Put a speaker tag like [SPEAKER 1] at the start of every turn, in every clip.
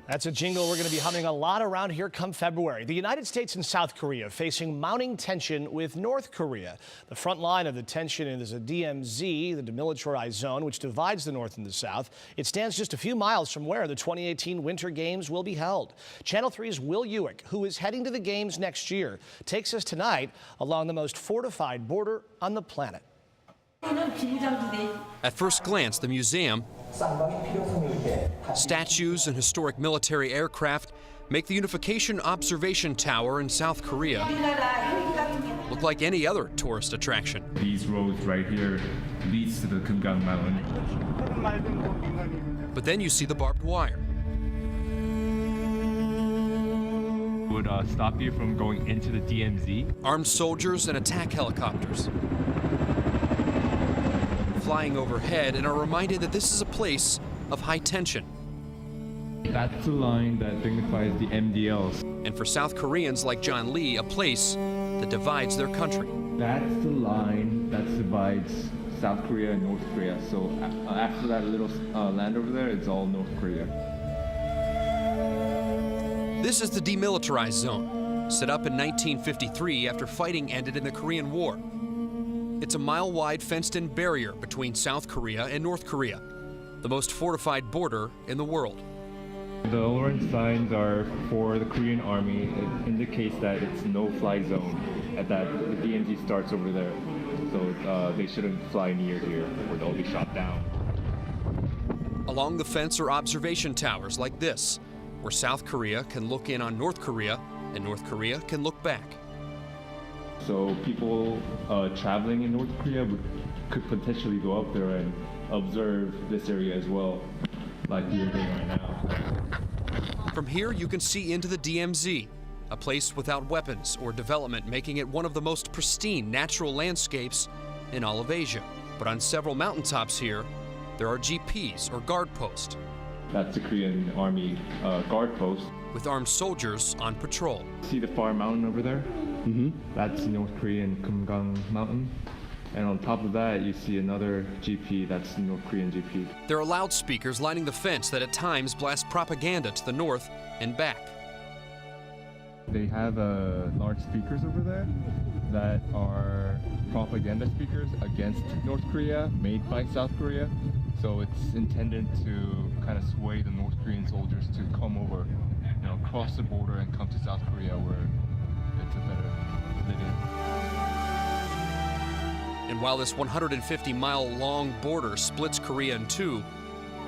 [SPEAKER 1] That's a jingle we're going to be humming a lot around here come February. The United States and South Korea facing mounting tension with North Korea. The front line of the tension is a DMZ, the demilitarized zone, which divides the North and the South. It stands just a few miles from where the 2018 Winter Games will be held. Channel 3's Will Ewick, who is heading to the Games next year, takes us tonight along the most fortified border on the planet.
[SPEAKER 2] At first glance, the museum, statues and historic military aircraft make the Unification Observation Tower in South Korea look like any other tourist attraction.
[SPEAKER 3] These roads right here leads to the Kumgang Mountain.
[SPEAKER 2] But then you see the barbed wire.
[SPEAKER 3] Would stop you from going into the DMZ.
[SPEAKER 2] Armed soldiers and attack helicopters flying overhead and are reminded that this is a place of high tension.
[SPEAKER 3] That's the line that dignifies the MDLs.
[SPEAKER 2] And for South Koreans like John Lee, a place that divides their country.
[SPEAKER 3] That's the line that divides South Korea and North Korea. So after that little land over there, it's all North Korea.
[SPEAKER 2] This is the demilitarized zone, set up in 1953 after fighting ended in the Korean War. It's a mile-wide fenced-in barrier between South Korea and North Korea, the most fortified border in the world.
[SPEAKER 3] The orange signs are for the Korean Army. It indicates that it's no-fly zone, and that the DMZ starts over there. So they shouldn't fly near here, or they'll be shot down.
[SPEAKER 2] Along the fence are observation towers like this, where South Korea can look in on North Korea, and North Korea can look back.
[SPEAKER 3] So people traveling in North Korea could potentially go up there and observe this area as well, like we're doing right now.
[SPEAKER 2] From here, you can see into the DMZ, a place without weapons or development, making it one of the most pristine natural landscapes in all of Asia. But on several mountaintops here, there are GPs or guard posts.
[SPEAKER 3] That's the Korean Army guard post.
[SPEAKER 2] With armed soldiers on patrol.
[SPEAKER 3] See the far mountain over there? Mm-hmm. That's North Korean Kumgang Mountain. And on top of that, you see another GP, that's North Korean GP.
[SPEAKER 2] There are loudspeakers lining the fence that at times blast propaganda to the north and back.
[SPEAKER 3] They have large speakers over there that are propaganda speakers against North Korea, made by South Korea. So it's intended to kind of sway the North Korean soldiers to come over, cross the border and come to South Korea where it's a better living.
[SPEAKER 2] And while this 150-mile-long border splits Korea in two,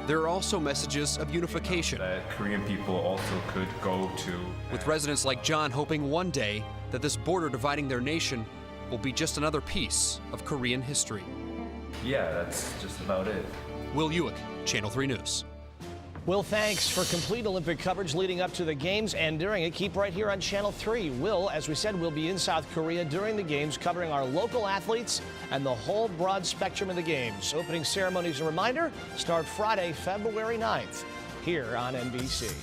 [SPEAKER 2] there are also messages of unification.
[SPEAKER 4] That Korean people also could go to.
[SPEAKER 2] With residents like John hoping one day that this border dividing their nation will be just another piece of Korean history.
[SPEAKER 4] Yeah, that's just about it.
[SPEAKER 2] Will Ewick, Channel 3 News.
[SPEAKER 1] Will, thanks for complete Olympic coverage leading up to the Games and during it. Keep right here on Channel 3. Will, as we said, will be in South Korea during the Games, covering our local athletes and the whole broad spectrum of the Games. Opening ceremonies, a reminder, start Friday, February 9th, here on NBC.